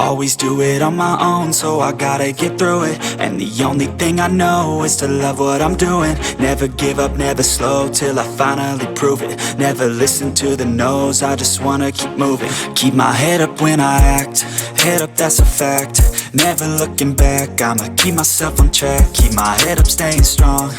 Always do it on my own, so I gotta get through it. And the only thing I know is to love what I'm doing. Never give up, never slow, till I finally prove it. Never listen to the no's, I just wanna keep moving. Keep my head up when I act, head up, that's a fact. Never looking back, I'ma keep myself on track. Keep my head up, staying strong,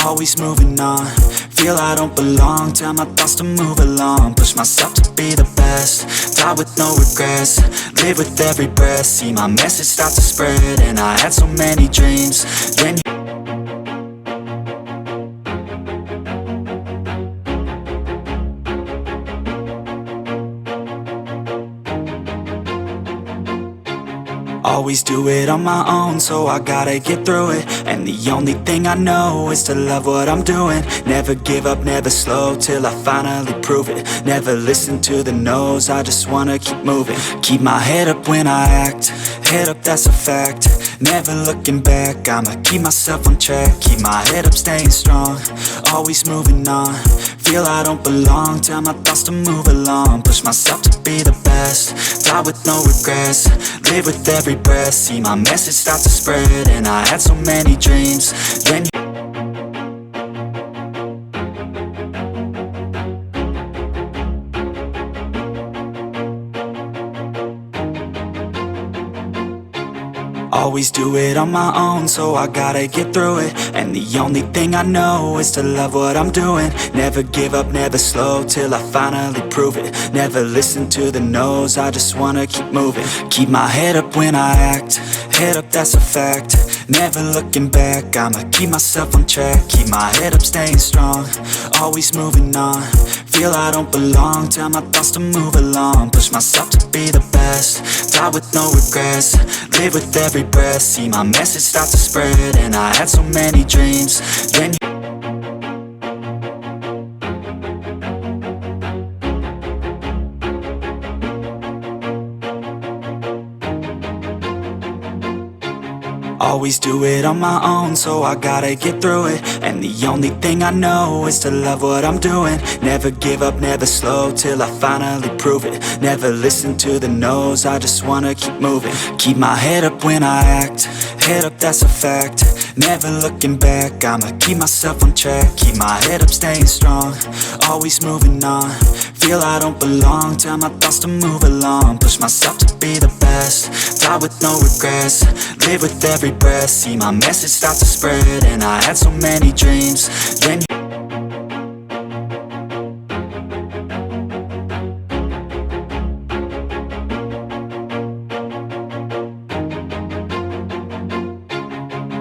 always moving on. Feel I don't belong, tell my thoughts to move along. Push myself to be the best, die with no regrets. Live with every breath, see my message start to spread. And I had so many dreams, then always do it on my own, so I gotta get through it. And the only thing I know is to love what I'm doing. Never give up, never slow, till I finally prove it. Never listen to the no's, I just wanna keep moving. Keep my head up when I act, head up, that's a fact. Never looking back, I'ma keep myself on track. Keep my head up, staying strong, always moving on. Feel I don't belong, tell my thoughts to move along. Push myself to be the best, die with no regrets. Live with every breath, see my message start to spread. And I had so many dreams, then always do it on my own, so I gotta get through it. And the only thing I know is to love what I'm doing. Never give up, never slow, till I finally prove it. Never listen to the no's, I just wanna keep moving. Keep my head up when I act, head up, that's a fact. Never looking back, I'ma keep myself on track. Keep my head up, staying strong, always moving on. Feel I don't belong, tell my thoughts to move along. Push myself to be the best, die with no regrets. Live with every breath, see my message start to spread. And I had so many dreams, then always do it on my own, so I gotta get through it. And the only thing I know is to love what I'm doing. Never give up, never slow, till I finally prove it. Never listen to the no's, I just wanna keep moving. Keep my head up when I act, head up, that's a fact. Never looking back, I'ma keep myself on track. Keep my head up, staying strong, always moving on. Feel I don't belong, tell my thoughts to move along. Push myself to be the best, die with no regrets. Live with every breath, see my message start to spread. And I had so many dreams, then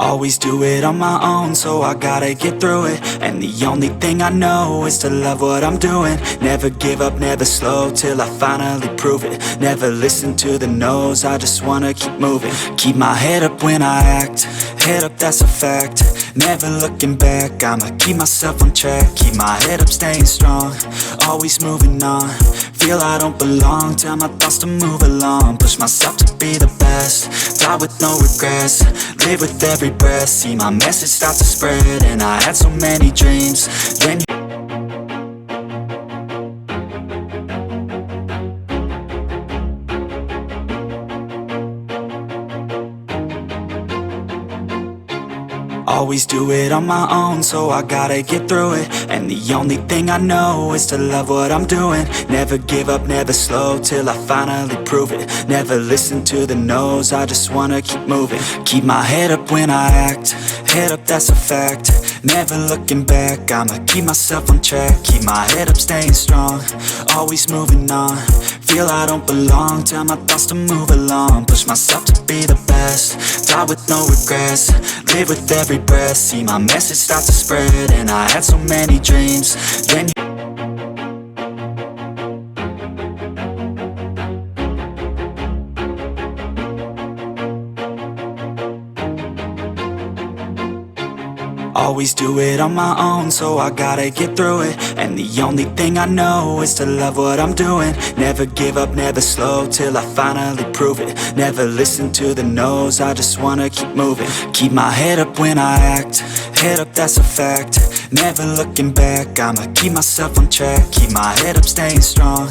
always do it on my own, so I gotta get through it. And the only thing I know is to love what I'm doing. Never give up, never slow, till I finally prove it. Never listen to the no's, I just wanna keep moving. Keep my head up when I act, head up, that's a fact. Never looking back, I'ma keep myself on track. Keep my head up, staying strong, always moving on. Feel I don't belong, tell my thoughts to move along. Push myself to be the best, die with no regrets. Live with every breath, see my message start to spread. And I had so many dreams, then always do it on my own, so I gotta get through it. And the only thing I know is to love what I'm doing. Never give up, never slow, till I finally prove it. Never listen to the no's, I just wanna keep moving. Keep my head up when I act, head up, that's a fact. Never looking back, I'ma keep myself on track. Keep my head up, staying strong, always moving on. Feel I don't belong, tell my thoughts to move along. Push myself to be the best, die with no regrets. Live with every breath, see my message start to spread. And I had so many dreams, then always do it on my own, so I gotta get through it. And the only thing I know is to love what I'm doing. Never give up, never slow, till I finally prove it. Never listen to the no's, I just wanna keep moving. Keep my head up when I act, head up, that's a fact. Never looking back, I'ma keep myself on track. Keep my head up, staying strong,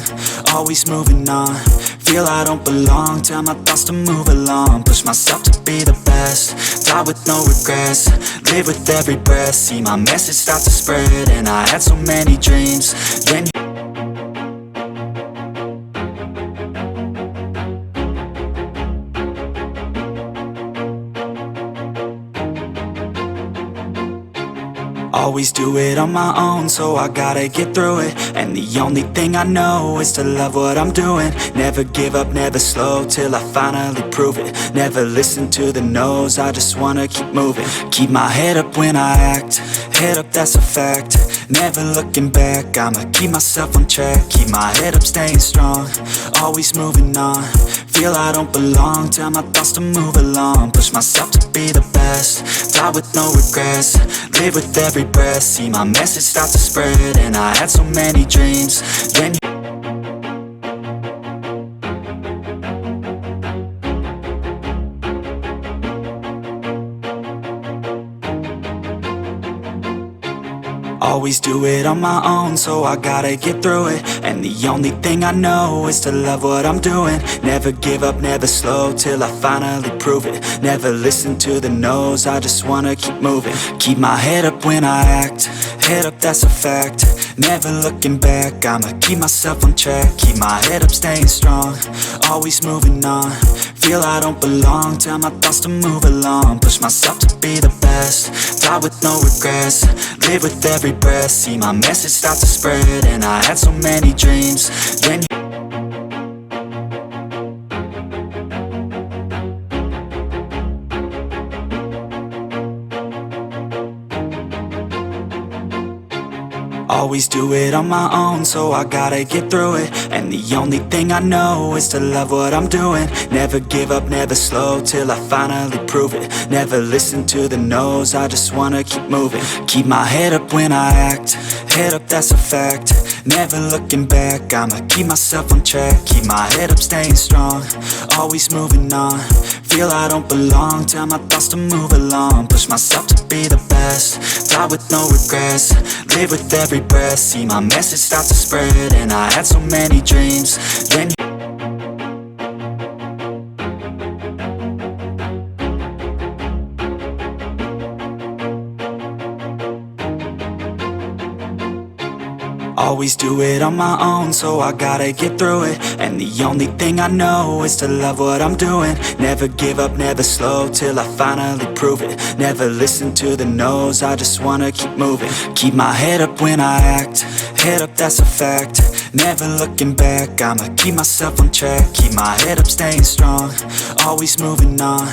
always moving on. Feel I don't belong, tell my thoughts to move along. Push myself to be the best, die with no regrets. Live with every breath, see my message start to spread. And I had so many dreams, then always do it on my own, so I gotta get through it. And the only thing I know is to love what I'm doing. Never give up, never slow, till I finally prove it. Never listen to the no's, I just wanna keep moving. Keep my head up when I act, head up, that's a fact. Never looking back, I'ma keep myself on track. Keep my head up, staying strong, always moving on. Feel I don't belong, tell my thoughts to move along. Push myself to be the best, die with no regrets. Live with every breath, see my message start to spread. And I had so many dreams, then always do it on my own, so I gotta get through it. And the only thing I know is to love what I'm doing. Never give up, never slow, till I finally prove it. Never listen to the no's, I just wanna keep moving. Keep my head up when I act, head up, that's a fact. Never looking back, I'ma keep myself on track. Keep my head up, staying strong, always moving on. Feel I don't belong, tell my thoughts to move along. Push myself to be the best, die with no regrets. Live with every breath, see my message start to spread. And I had so many dreams, then always do it on my own, so I gotta get through it. And the only thing I know is to love what I'm doing. Never give up, never slow, till I finally prove it. Never listen to the no's, I just wanna keep moving. Keep my head up when I act, head up, that's a fact. Never looking back, I'ma keep myself on track. Keep my head up, staying strong, always moving on. Feel I don't belong, tell my thoughts to move along. Push myself to be the best, die with no regrets. Live with every breath, see my message start to spread. And I had so many dreams, then always do it on my own, so I gotta get through it. And the only thing I know is to love what I'm doing. Never give up, never slow, till I finally prove it. Never listen to the no's, I just wanna keep moving. Keep my head up when I act, head up, that's a fact. Never looking back, I'ma keep myself on track. Keep my head up, staying strong, always moving on.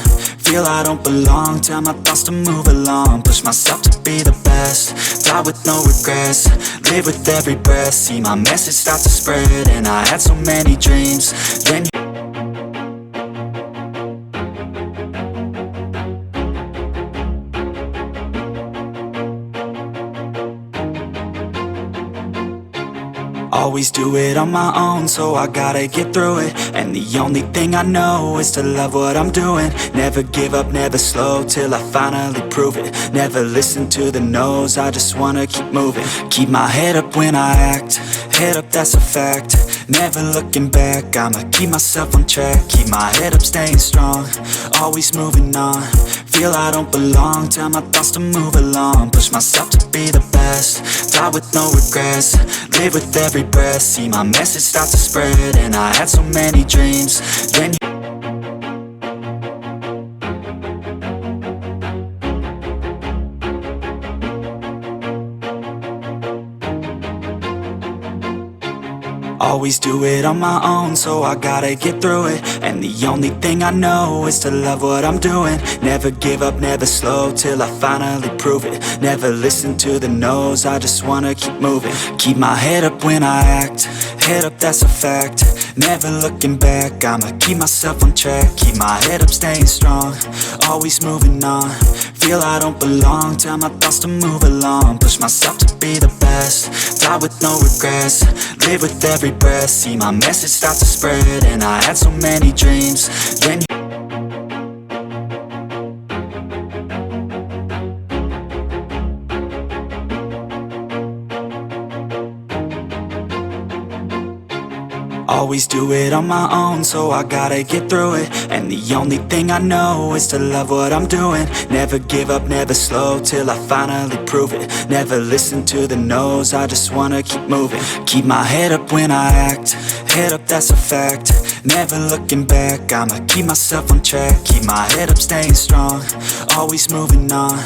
Feel I don't belong, tell my thoughts to move along. Push myself to be the best, die with no regrets. Live with every breath, see my message start to spread. And I had so many dreams, then always do it on my own, so I gotta get through it. And the only thing I know is to love what I'm doing. Never give up, never slow, till I finally prove it. Never listen to the no's, I just wanna keep moving. Keep my head up when I act, head up, that's a fact. Never looking back, I'ma keep myself on track. Keep my head up, staying strong, always moving on. Feel I don't belong, tell my thoughts to move along. Push myself to be the best, die with no regrets. Live with every breath, see my message start to spread. And I had so many dreams, then always do it on my own, so I gotta get through it. And the only thing I know is to love what I'm doing. Never give up, never slow, till I finally prove it. Never listen to the no's, I just wanna keep moving. Keep my head up when I act, head up, that's a fact. Never looking back, I'ma keep myself on track. Keep my head up, staying strong, always moving on. Feel I don't belong, tell my thoughts to move along. Push myself to be the best, die with no regrets. Live with every breath, see my message start to spread. And I had so many dreams, then Always do it on my own, so I gotta get through it. And the only thing I know is to love what I'm doing. Never give up, never slow, till I finally prove it. Never listen to the no's, I just wanna keep moving. Keep my head up when I act, head up, that's a fact. Never looking back, I'ma keep myself on track. Keep my head up, staying strong, always moving on.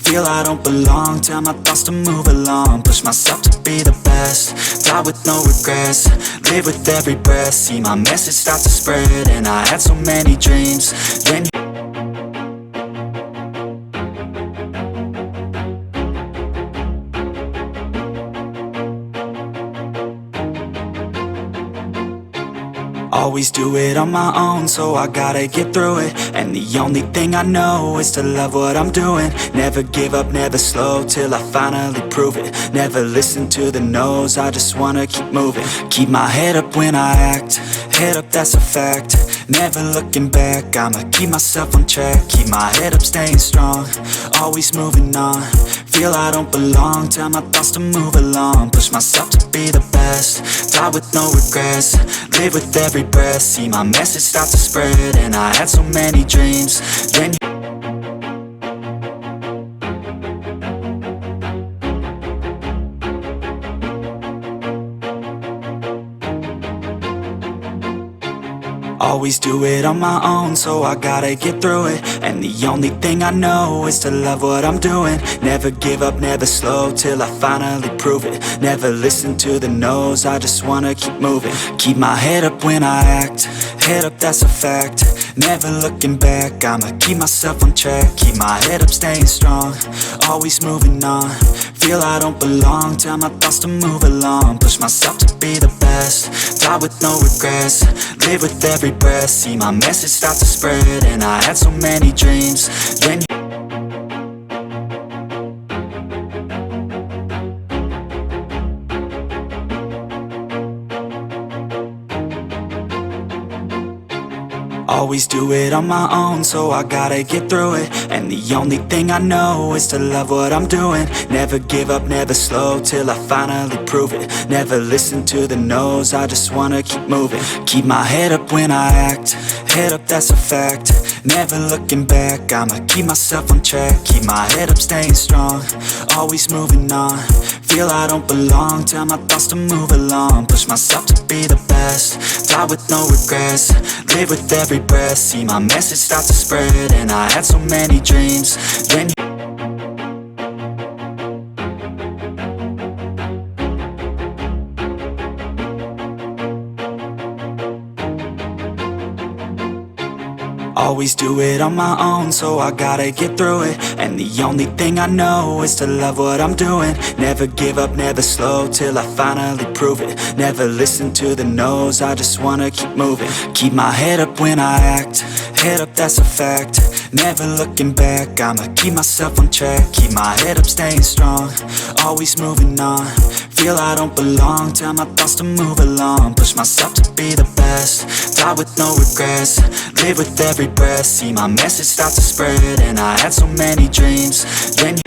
Feel I don't belong, tell my thoughts to move along. Push myself to be the best, die with no regrets. Live with every breath, see my message start to spread. And I had so many dreams, then always do it on my own, so I gotta get through it. And the only thing I know is to love what I'm doing. Never give up, never slow, till I finally prove it. Never listen to the no's, I just wanna keep moving. Keep my head up when I act, head up, that's a fact. Never looking back, I'ma keep myself on track. Keep my head up, staying strong, always moving on. Feel I don't belong, tell my thoughts to move along. Push myself to be the best, die with no regrets. Live with every breath, see my message start to spread. And I had so many dreams, then always do it on my own, so I gotta get through it. And the only thing I know is to love what I'm doing. Never give up, never slow, till I finally prove it. Never listen to the no's, I just wanna keep moving. Keep my head up when I act, head up, that's a fact. Never looking back, I'ma keep myself on track. Keep my head up, staying strong, always moving on. Feel I don't belong, tell my thoughts to move along. Push myself to be the best, die with no regrets. Live with every breath, see my message start to spread. And I had so many dreams, then always do it on my own, so I gotta get through it. And the only thing I know is to love what I'm doing. Never give up, never slow, till I finally prove it. Never listen to the no's, I just wanna keep moving. Keep my head up when I act, head up, that's a fact. Never looking back, I'ma keep myself on track. Keep my head up, staying strong, always moving on. Feel I don't belong, tell my thoughts to move along. Push myself to be the best, die with no regrets. Live with every breath, see my message start to spread. And I had so many dreams, then always do it on my own, so I gotta get through it. And the only thing I know is to love what I'm doing. Never give up, never slow, till I finally prove it. Never listen to the no's, I just wanna keep moving. Keep my head up when I act, head up, that's a fact. Never looking back, I'ma keep myself on track. Keep my head up, staying strong, always moving on. Feel I don't belong, tell my thoughts to move along. Push myself to be the best, die with no regrets. Live with every breath, see my message start to spread. And I had so many dreams, then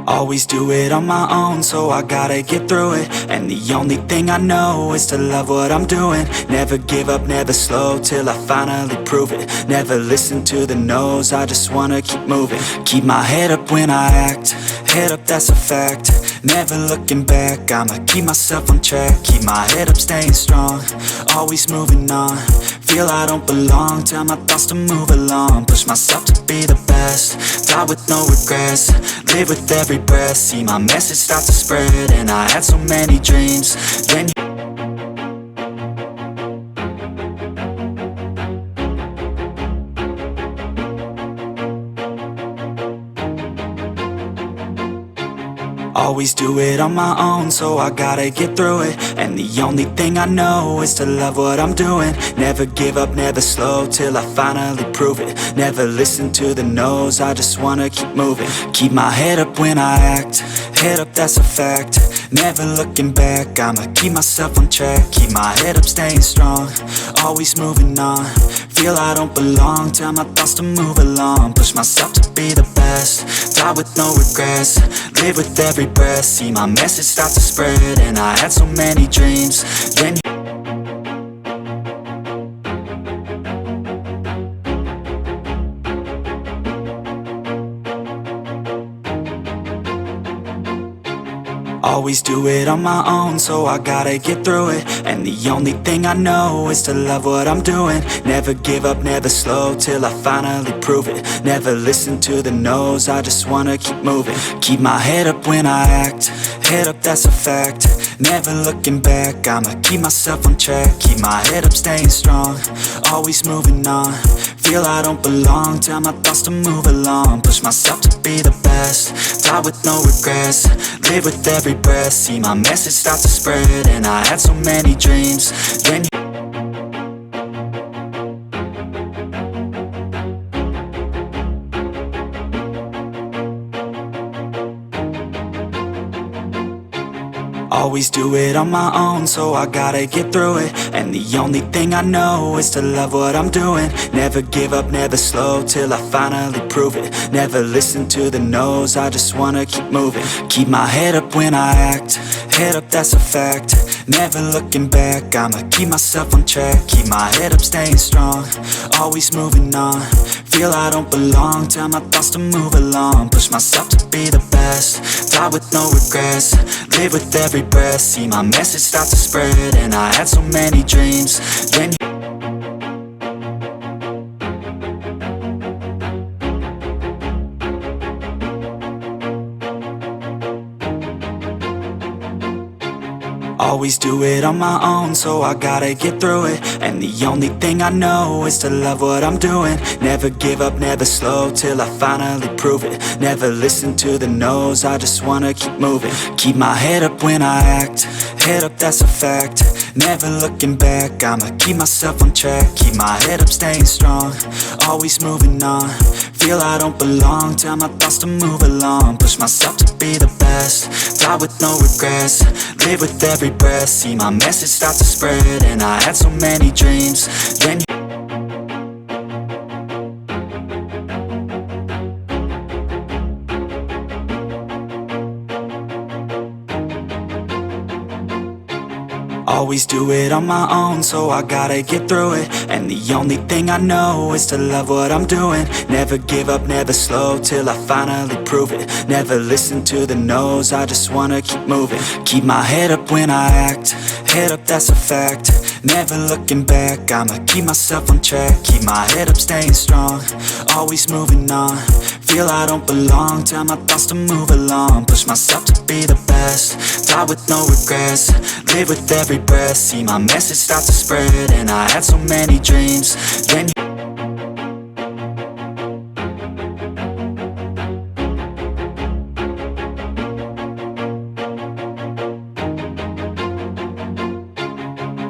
always do it on my own, so I gotta get through it. And the only thing I know is to love what I'm doing. Never give up, never slow, till I finally prove it. Never listen to the no's, I just wanna keep moving. Keep my head up when I act, head up, that's a fact. Never looking back, I'ma keep myself on track. Keep my head up, staying strong, always moving on. Feel I don't belong, tell my thoughts to move along. Push myself to be the best, die with no regrets. Live with every breath, see my message start to spread. And I had so many dreams, then always do it on my own, so I gotta get through it. And the only thing I know is to love what I'm doing. Never give up, never slow, till I finally prove it. Never listen to the no's, I just wanna keep moving. Keep my head up when I act, head up, that's a fact. Never looking back, I'ma keep myself on track. Keep my head up, staying strong, always moving on. Feel I don't belong, tell my thoughts to move along. Push myself to be the best, die with no regrets. Live with every breath, see my message start to spread. And I had so many dreams, then always do it on my own, so I gotta get through it. And the only thing I know is to love what I'm doing. Never give up, never slow, till I finally prove it. Never listen to the no's, I just wanna keep moving. Keep my head up when I act, head up, that's a fact. Never looking back, I'ma keep myself on track. Keep my head up, staying strong, always moving on. Feel I don't belong, tell my thoughts to move along. Push myself to be the best, die with no regrets. Live with every breath, see my message start to spread. And I had so many dreams, then always do it on my own, so I gotta get through it. And the only thing I know is to love what I'm doing. Never give up, never slow, till I finally prove it. Never listen to the no's, I just wanna keep moving. Keep my head up when I act, head up, that's a fact. Never looking back, I'ma keep myself on track. Keep my head up, staying strong, always moving on. Feel I don't belong, tell my thoughts to move along. Push myself to be the best, die with no regrets. Live with every breath, see my message start to spread. And I had so many dreams, then always do it on my own, so I gotta get through it. And the only thing I know is to love what I'm doing. Never give up, never slow, till I finally prove it. Never listen to the no's, I just wanna keep moving. Keep my head up when I act, head up, that's a fact. Never looking back, I'ma keep myself on track. Keep my head up, staying strong, always moving on. Feel I don't belong, tell my thoughts to move along. Push myself to be the best, die with no regrets. Live with every breath, see my message start to spread. And I had so many dreams, then always do it on my own, so I gotta get through it. And the only thing I know is to love what I'm doing. Never give up, never slow, till I finally prove it. Never listen to the no's, I just wanna keep moving. Keep my head up when I act, head up, that's a fact. Never looking back, I'ma keep myself on track. Keep my head up, staying strong, always moving on. Feel I don't belong, tell my thoughts to move along. Push myself to be the best, die with no regrets. Live with every breath, see my message start to spread. And I had so many dreams, then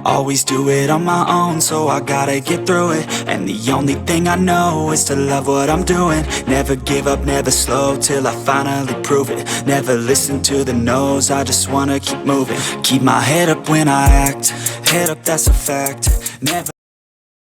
always do it on my own, so I gotta get through it. And the only thing I know is to love what I'm doing. Never give up, never slow, till I finally prove it. Never listen to the no's, I just wanna keep moving. Keep my head up when I act, head up, that's a fact. Never